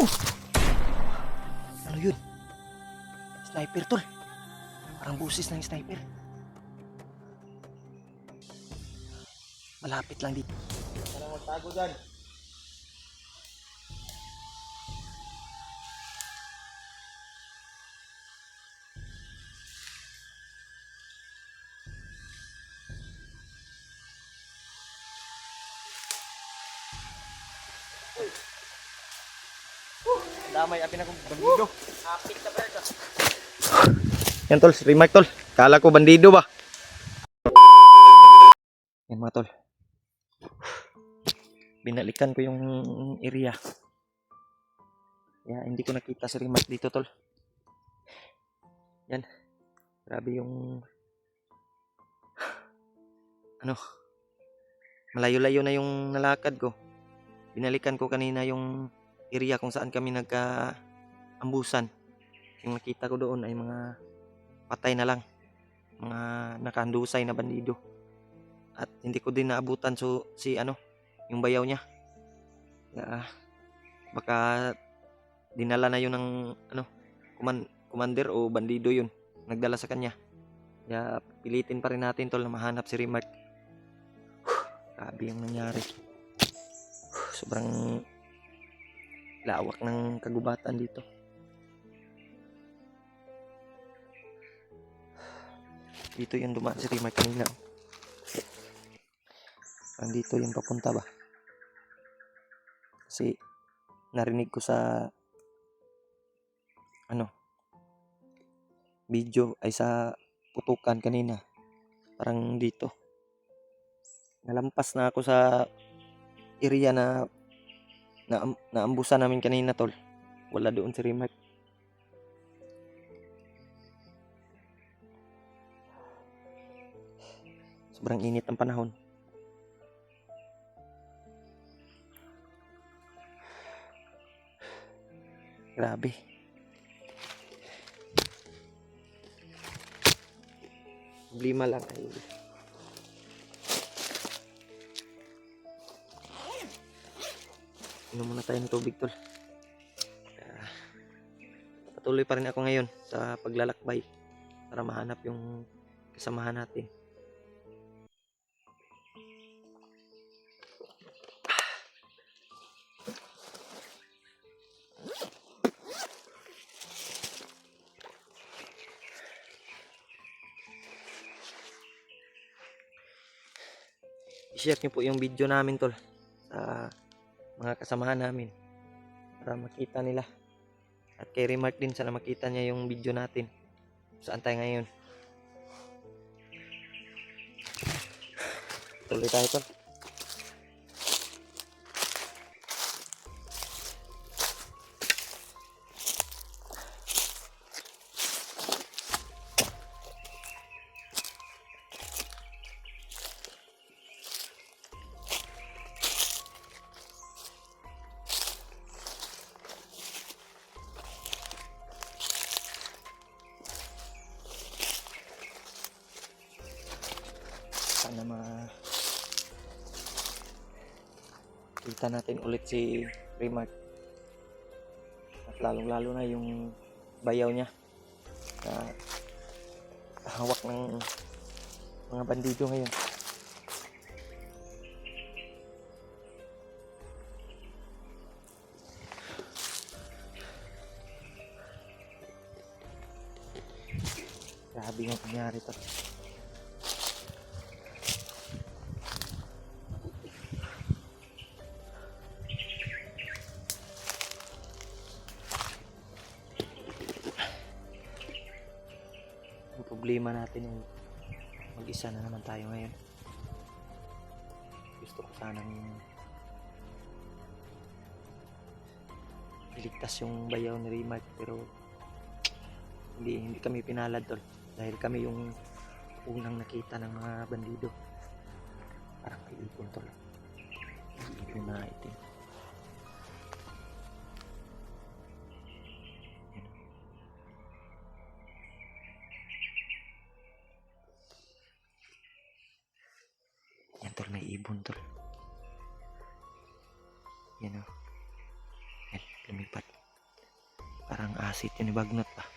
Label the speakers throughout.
Speaker 1: Ano yun? Sniper tol. Parang busis ng sniper. Malapit lang dito. Parang magtago dyan. Damay apin akong bandido. Apit na ba ito? Yan tol, si Rimark tol. Kala ko bandido ba? Yan mga tol. Binalikan ko yung area. Ya, hindi ko nakita si Rimark dito tol. Yan. Grabe yung ano, malayo-layo na yung nalakad ko. Binalikan ko kanina yung area kung saan kami nagka-ambusan. Yung nakita ko doon ay mga patay na lang. Mga nakahandusay na bandido. At hindi ko din naabutan si ano, yung bayaw niya. Baka dinala na yun ng ano, commander o bandido yun. Nagdala sa kanya. Kaya pilitin pa rin natin tol na mahanap si Rimark. Grabe yung nangyari. Sobrang lawak ng kagubatan dito. Dito yung dumaan si Rimark kanina. Parang dito yung papunta ba? Kasi narinig ko sa ano, video ay sa putukan kanina. Parang dito. Nalampas na ako sa area na naambusan namin kanina tol. Wala doon si Rimark. Sobrang init ang panahon. Grabe. Problema lang ay inom muna tayo ng tubig tol. Patuloy pa rin ako ngayon sa paglalakbay para mahanap yung kasamahan natin. I-share nyo po yung video namin tol sa mga kasamahan namin para makita nila. At kay Rimark din sana makita niya yung video natin. Saan tayo ngayon? Tuloy tayo tol. Sana kita natin ulit si Rimark. At lalong-lalo na yung bayaw niya na hawak ng mga bandido ngayon. Grabe yung nangyari to. Ang problema natin yung mag-isa na naman tayo ngayon. Gusto ko sanang iligtas yung bayaw ni Rimark pero hindi kami pinalad tol dahil kami yung unang nakita ng mga bandido. Parang may ipon tol. Ipon na itim. Yan tol, may ibon tol. Yan o. Yan, Lumipad. Parang asit yun, bagnot pa.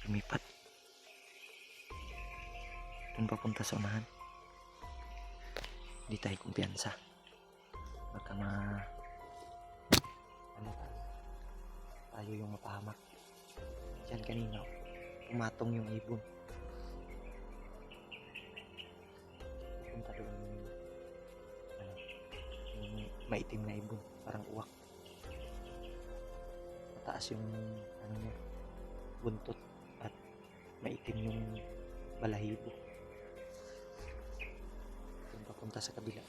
Speaker 1: Lumipad. Doon papunta sa unahan. Hindi tayo kumpiyansa. Baka tayo yung mapahamak. Diyan kanina, tumatong yung ibon. Punta doon yung maitim na ibon, parang uwak. Mataas yung niya, buntot at maitim yung balahibo. Doon papunta sa kabila.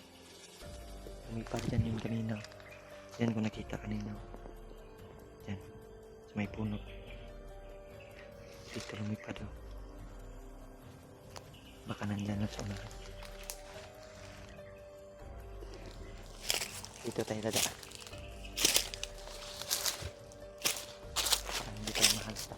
Speaker 1: Lumipad dyan yung kanina. Yan ko nakita kanina. Dyan, sa may puno. Dito lumipad o. Baka nandyan na sa unahan. Dito tayo dadaan. Parang hindi tayo mahalsta.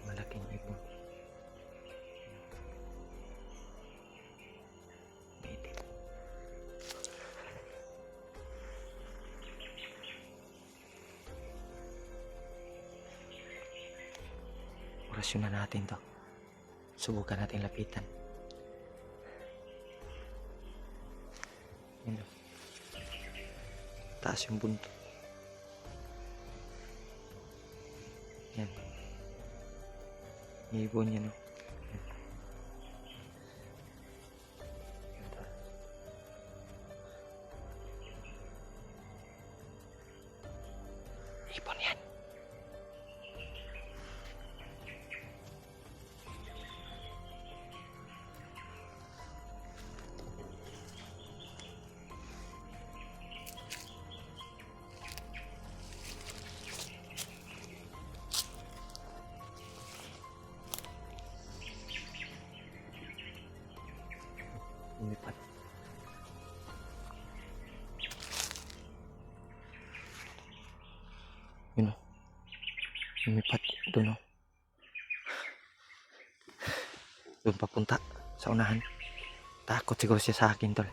Speaker 1: Malaking ibon. Maitim. Orasyon na natin to. Subukan natin lapitan. Yan o. Taas yung buntot. Yan. Ibon yan o. Ibon yan. Lumipad. Yun o. Lumipad. Doon o. Doon papunta. Sa unahan. Takot siguro siya sa akin tol.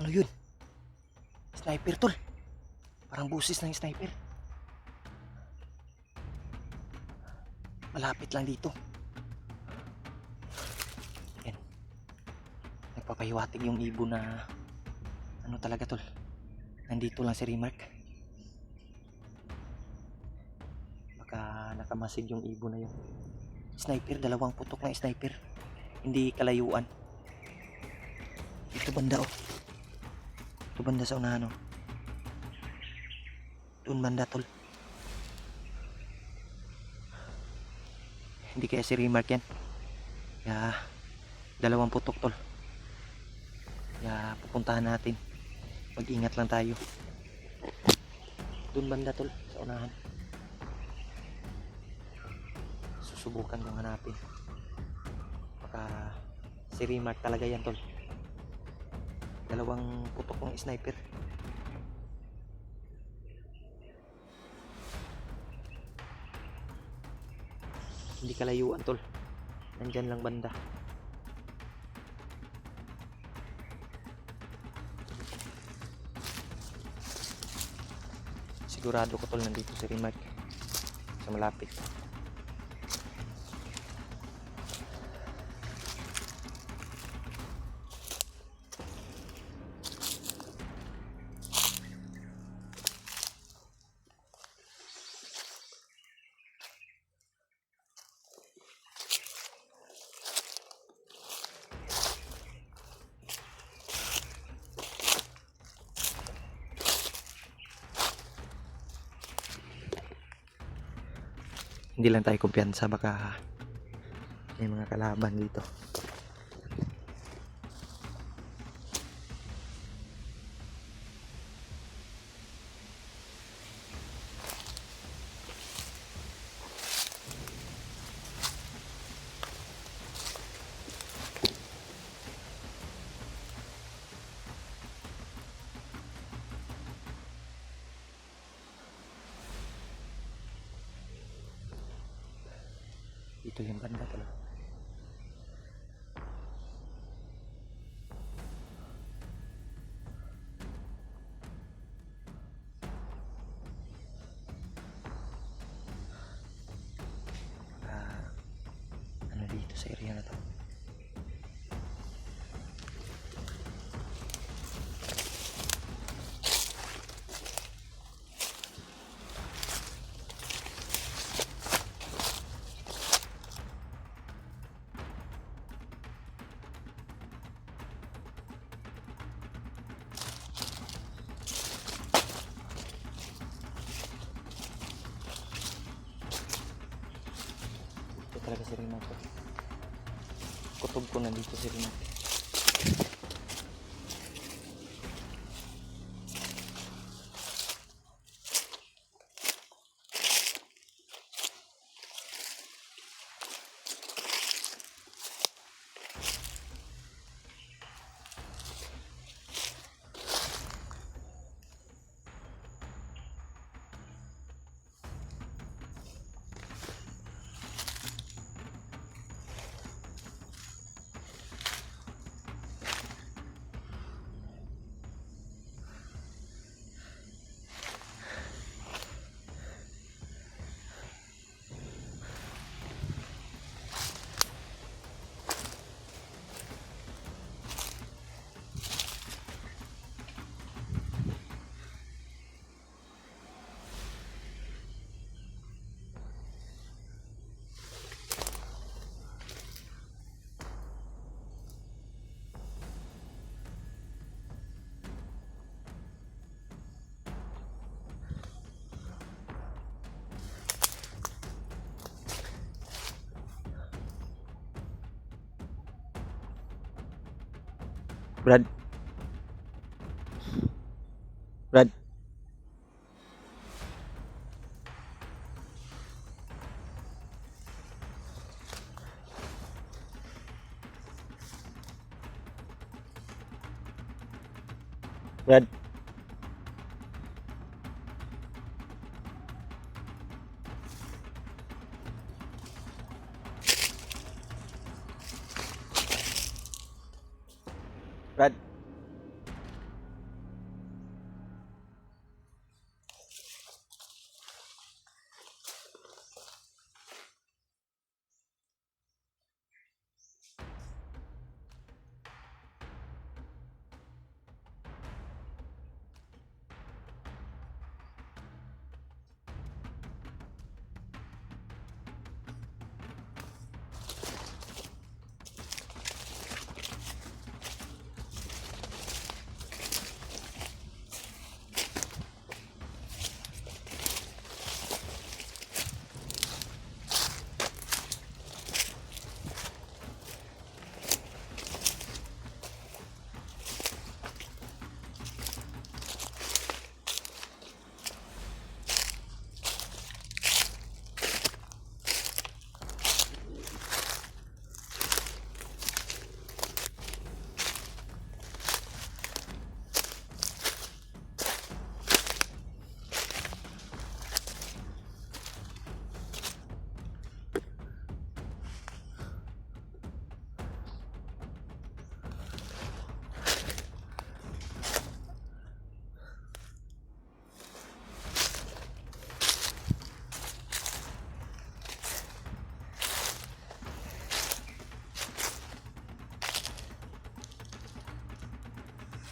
Speaker 1: Ano yun? Sniper tol. Parang busis ng sniper. Malapit lang dito. Yan. Nagpapahiwatig yung ibon na ano talaga tol. Nandito lang si Remark. Baka nakamasid yung ibon na yun. Sniper, dalawang putok ng sniper. Hindi kalayuan. Ito banda oh. Ito banda sa unahan oh. Doon banda tol. Hindi kaya si Remark yan. Kaya dalawang putok tol. Kaya pupuntahan natin. Mag-ingat lang tayo. Doon banda tol sa unahan. Susubukan kong hanapin. Baka si Remark talaga yan tol. dalawang putok ng sniper. Hindi kalayuan tol, nandyan lang banda. Sigurado ko tol nandito si Rimark sa malapit. Hindi lang tayo kumpiyansa, baka may mga kalaban dito. Dito yung banda talaga. Ano dito sa area na to? Ito talaga si Rina to. Kutob ko nandito si Rina. Brad. Brad. Brad. Brad.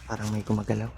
Speaker 1: Parang may gumagalaw.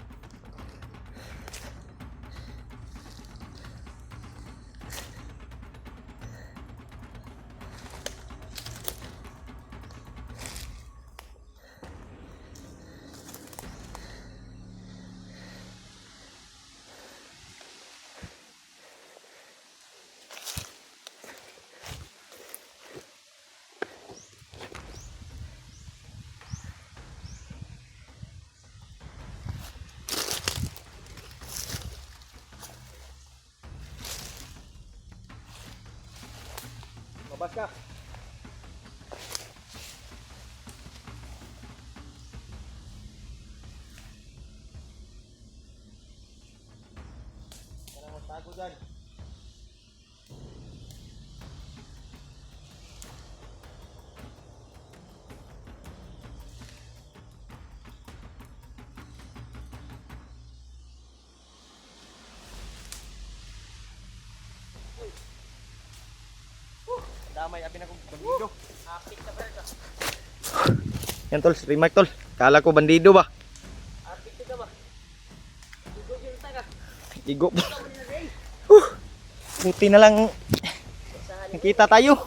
Speaker 1: Mabas ka. Parang magtago dyan. Damay abi na kong bandido. Apik ka brad. Yan tol, remark tol. Kala ko bandido ba? Apik ka ba? Igo yung taga. Igo. Buti na lang nakita tayo.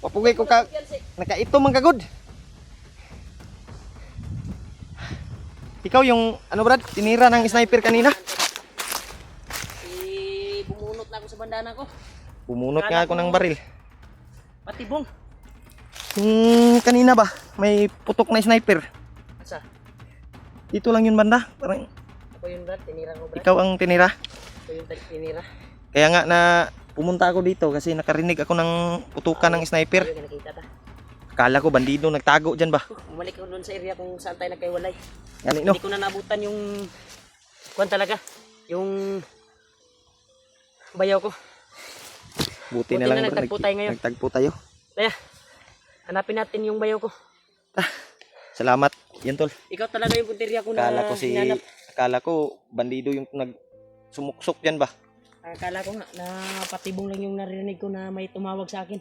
Speaker 1: Papugay ko ka. Nakaito man kagod. Ikaw yung ano brad, tinira ng sniper kanina?
Speaker 2: Bumunot na ako sa bandana ko.
Speaker 1: Bumunot nga ako ng baril.
Speaker 2: Patibong.
Speaker 1: Kanina ba, may putok na sniper.
Speaker 2: Asa?
Speaker 1: Dito lang yun banda. Parang
Speaker 2: Ako yun brad, tinira ko brad.
Speaker 1: ikaw ang tinira.
Speaker 2: Ako yung tinira.
Speaker 1: Kaya nga na pumunta ako dito kasi nakarinig ako ng putukan ng sniper.
Speaker 2: Ayun, nakita ta.
Speaker 1: Akala ko bandido nagtago dyan ba?
Speaker 2: Bumalik ako doon sa area kung saan tayo nagkaiwalay.
Speaker 1: Yan no.
Speaker 2: Hindi ko na nabutan yung kuwan talaga. Yung bayaw ko.
Speaker 1: Buti na lang bro,
Speaker 2: nagtagpo tayo ngayon.
Speaker 1: Nagtagpo tayo.
Speaker 2: Kaya, hanapin natin yung bayaw ko.
Speaker 1: Salamat. Yan tol.
Speaker 2: Ikaw talaga yung punteriya ko na hinanap.
Speaker 1: Akala ko bandido yung nagsumuksok dyan ba?
Speaker 2: Akala ko nga na patibong lang yung narinig ko na may tumawag sa akin.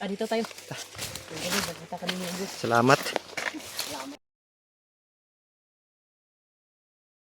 Speaker 2: Dito tayo. Nakita kanina yung bus.
Speaker 1: Salamat.